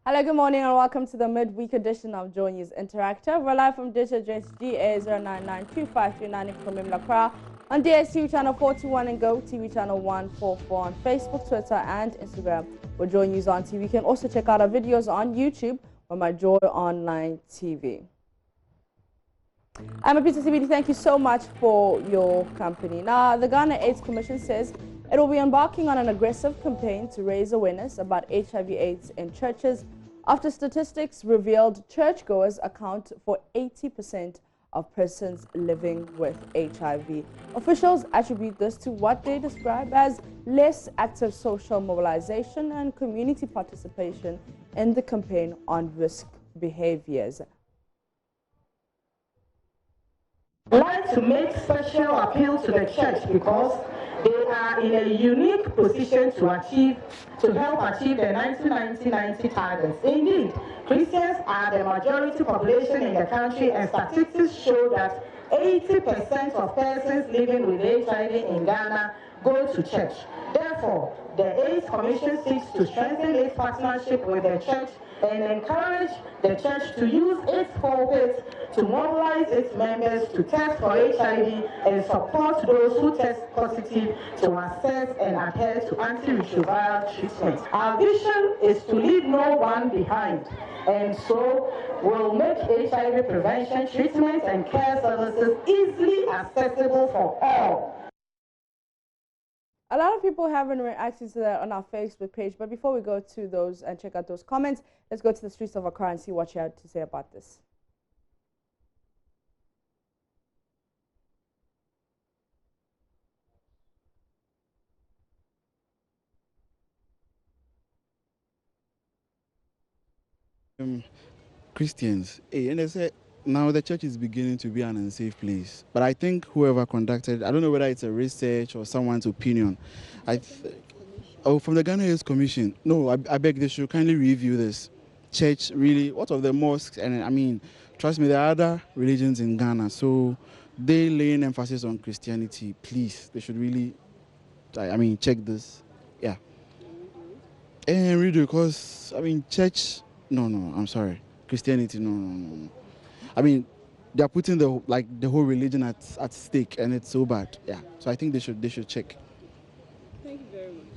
Hello, good morning, and welcome to the midweek edition of Joy News Interactive. We're live from Dish Address GA0992539 from Accra, on DSTV channel 41 and Go TV channel 144 on Facebook, Twitter, and Instagram. We're Joy News on TV. You can also check out our videos on YouTube or my Joy Online TV. I'm a Peter CBD. Thank you so much for your company. Now, the Ghana AIDS Commission says it will be embarking on an aggressive campaign to raise awareness about HIV/AIDS in churches after statistics revealed churchgoers account for 80% of persons living with HIV. Officials attribute this to what they describe as less active social mobilization and community participation in the campaign on risk behaviors. I'd like to make special appeal to the church because they are in a unique position to help achieve the 1990 targets. Indeed, Christians are the majority population in the country, and statistics show that 80% of persons living with HIV in Ghana go to church. Therefore, the AIDS Commission seeks to strengthen its partnership with the church and encourage the church to use its pulpit to mobilize its members to test for HIV and support those who test positive to assess and adhere to antiretroviral treatment. Our vision is to leave no one behind, and so we'll make HIV prevention, treatment, and care services easily accessible for all. A lot of people haven't reacted to that on our Facebook page, but before we go to those and check out those comments, let's go to the streets of Accra and see what you had to say about this. Christians, and they say now the church is beginning to be an unsafe place. But I think whoever conducted, I don't know whether it's a research or someone's opinion. From the Ghana AIDS Commission. No, I beg they should kindly review this. Church, really, what of the mosques? And I mean, trust me, there are other religions in Ghana, so they laying emphasis on Christianity. Please, they should really, check this. Yeah. And really, because I mean, church. No, I'm sorry. Christianity, no. I mean, they're putting the whole religion at stake, and it's so bad. Yeah. So I think they should check. Thank you very much.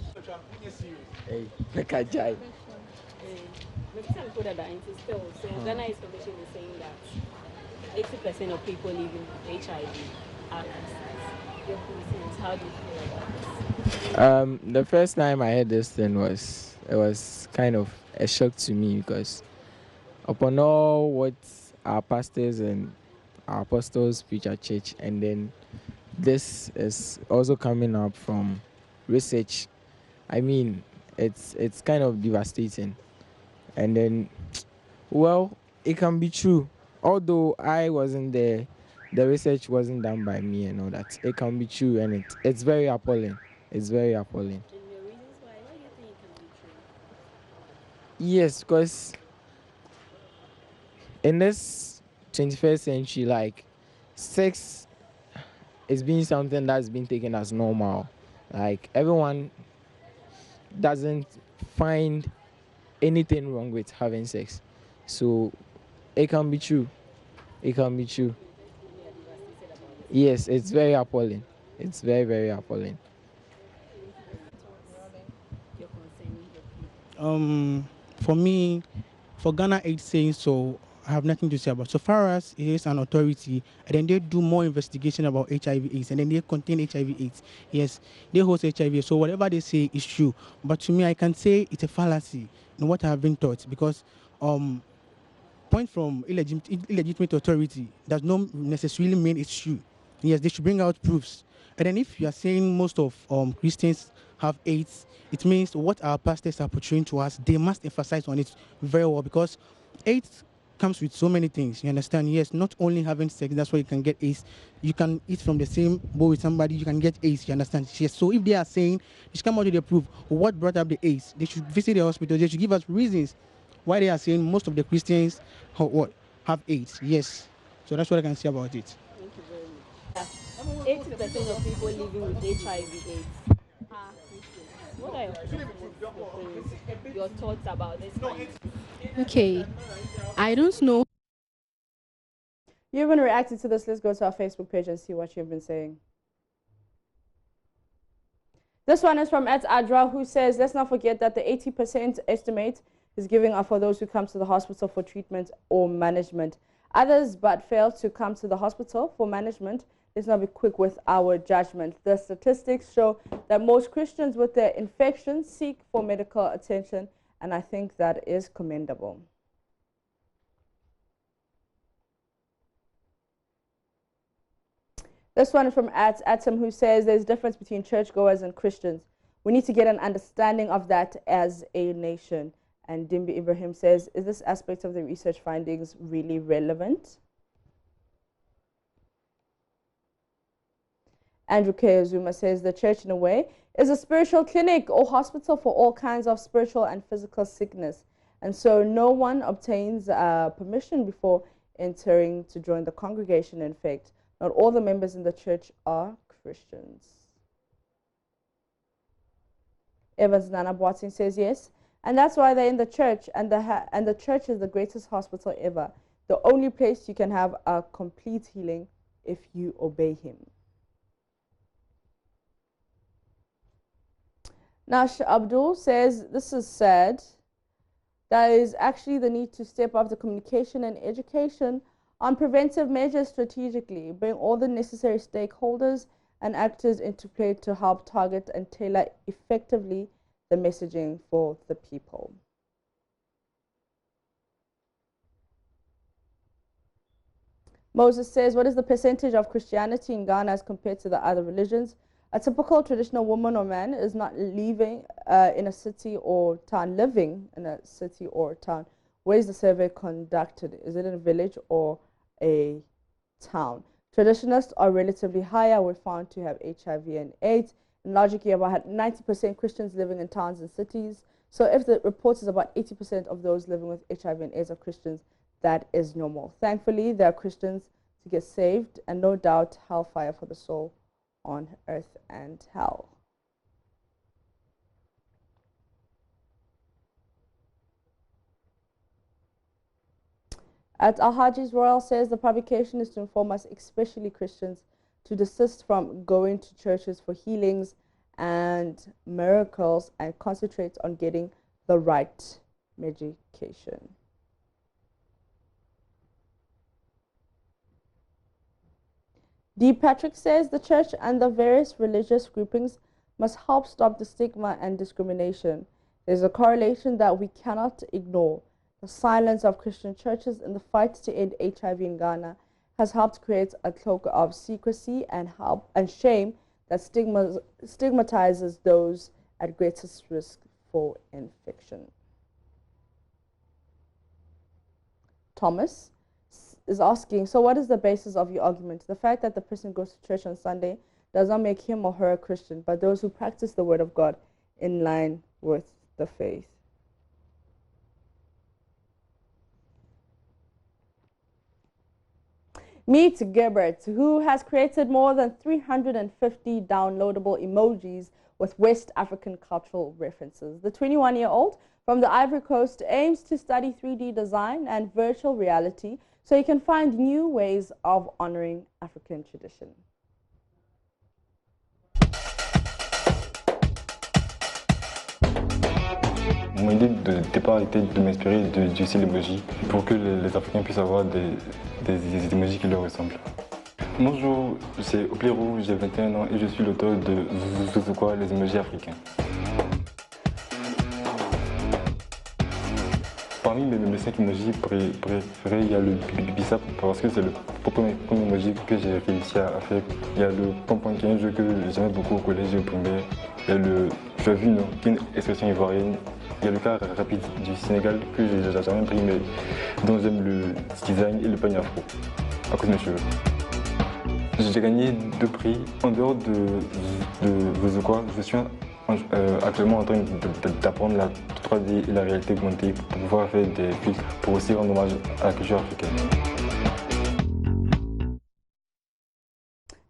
Hey, Pekajai. So Ghana is Commission is saying that 80% of people living with HIV are Christians. Your concerns, how do you feel about this? The first time I heard this thing was kind of a shock to me, because upon all what our pastors and our apostles preach at church, and then this is also coming up from research. I mean, it's kind of devastating. And then, well, it can be true. Although I wasn't there, the research wasn't done by me and all that. It can be true, and it's very appalling. It's very appalling. And your reasons why do you think it can be true? Yes, because in this 21st century, sex is being something that's been taken as normal. Everyone doesn't find anything wrong with having sex. So it can be true. It can be true. Yes, it's very appalling. It's very, very appalling. For me, for Ghana AIDS saying so, I have nothing to say about. So far as it is an authority, and then they do more investigation about HIV/AIDS, and then they contain HIV/AIDS. Yes, they host HIV. So whatever they say is true. But to me, I can say it's a fallacy in what I have been taught, because point from illegitimate authority does not necessarily mean it's true. Yes, they should bring out proofs. And then if you are saying most of Christians have AIDS, it means what our pastors are portraying to us, they must emphasize on it very well, because AIDS comes with so many things, you understand? Yes, not only having sex, that's why you can get AIDS. You can eat from the same bowl with somebody, you can get AIDS, you understand? Yes, so if they are saying, they should come out with the proof what brought up the AIDS. They should visit the hospital, they should give us reasons why they are saying most of the Christians have AIDS. Yes, so that's what I can say about it. Thank you very much. 80% of people living with HIV/AIDS are Christians. What are your thoughts about this? Okay, I don't know. You're going to react to this. Let's go to our Facebook page and see what you've been saying. This one is from Ed Adra, who says, let's not forget that the 80% estimate is giving up for those who come to the hospital for treatment or management. Others but fail to come to the hospital for management. Let's not be quick with our judgment. The statistics show that most Christians with their infections seek for medical attention, and I think that is commendable. This one is from Atom, who says there's a difference between churchgoers and Christians. We need to get an understanding of that as a nation. And Dimbi Ibrahim says, is this aspect of the research findings really relevant? Andrew K. Azuma says, the church, in a way, is a spiritual clinic or hospital for all kinds of spiritual and physical sickness. And so no one obtains permission before entering to join the congregation. In fact, not all the members in the church are Christians. Evans Nana Boating says yes, and that's why they're in the church, and the church is the greatest hospital ever. The only place you can have a complete healing if you obey him. Nash Abdul says, this is sad. There is actually the need to step up the communication and education on preventive measures strategically, bring all the necessary stakeholders and actors into play to help target and tailor effectively the messaging for the people. Moses says, what is the percentage of Christianity in Ghana as compared to the other religions? A typical traditional woman or man is not living in a city or town, living in a city or town. Where is the survey conducted? Is it in a village or a town? Traditionalists are relatively higher. We're found to have HIV and AIDS. And logically, about 90% Christians living in towns and cities. So if the report is about 80% of those living with HIV and AIDS are Christians, that is normal. Thankfully, there are Christians to get saved, and no doubt hellfire for the soul on earth and hell. At Al-Hajis Royal says the publication is to inform us, especially Christians, to desist from going to churches for healings and miracles and concentrate on getting the right medication. D. Patrick says the church and the various religious groupings must help stop the stigma and discrimination. There's a correlation that we cannot ignore. The silence of Christian churches in the fight to end HIV in Ghana has helped create a cloak of secrecy and shame that stigmatizes those at greatest risk for infection. Thomas is asking, so what is the basis of your argument? The fact that the person goes to church on Sunday does not make him or her a Christian, but those who practice the word of God in line with the faith. Meet Gerbert, who has created more than 350 downloadable emojis with West African cultural references. The 21-year-old from the Ivory Coast aims to study 3D design and virtual reality so he can find new ways of honoring African tradition. Mon idée de départ était de m'inspirer du style emoji pour que les Africains puissent avoir des emojis qui leur ressemblent. Bonjour, c'est Oplero, j'ai 21 ans et je suis l'auteur de Zouzoukwa, les emojis africains. Parmi mes 5 emojis préférés, il y a le bisap parce que c'est le premier emoji que j'ai réussi à faire. Il y a le pompon qui est un jeu que j'aimais beaucoup au collège et au primaire. Il y a le tu as vu, non, qui est une expression ivoirienne. Il y a le cas rapide du Sénégal que j'ai jamais pris mais dont j'aime le design et le peigne afro à cause de mes cheveux. J'ai gagné 2 prix. En dehors de quoi, je suis actuellement en train d'apprendre la 3D et la réalité augmentée pour pouvoir faire des filtres pour aussi rendre hommage à la culture africaine.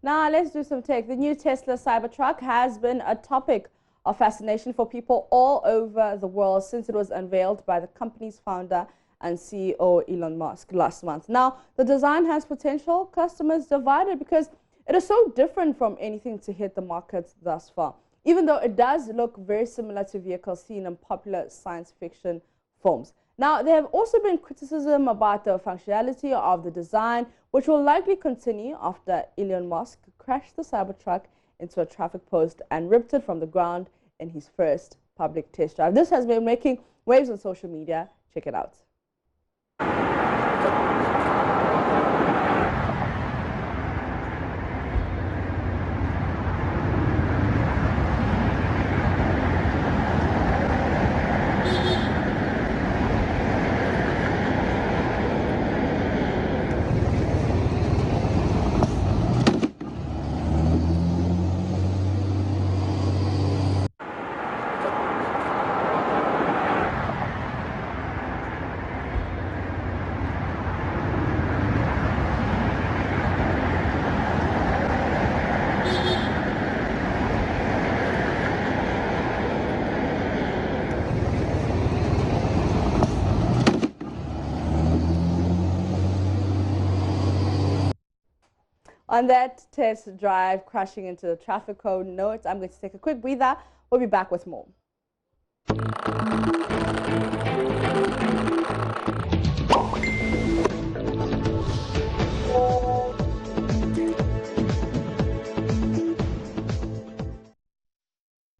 Now let's do some tech. The new Tesla Cybertruck has been a topic of fascination for people all over the world since it was unveiled by the company's founder and CEO Elon Musk last month. Now, the design has potential customers divided because it is so different from anything to hit the market thus far, even though it does look very similar to vehicles seen in popular science fiction films. Now, there have also been criticism about the functionality of the design, which will likely continue after Elon Musk crashed the Cybertruck into a traffic post and ripped it from the ground in his first public test drive. This has been making waves on social media. Check it out. On that test drive crashing into the traffic cone note, I'm going to take a quick breather. We'll be back with more.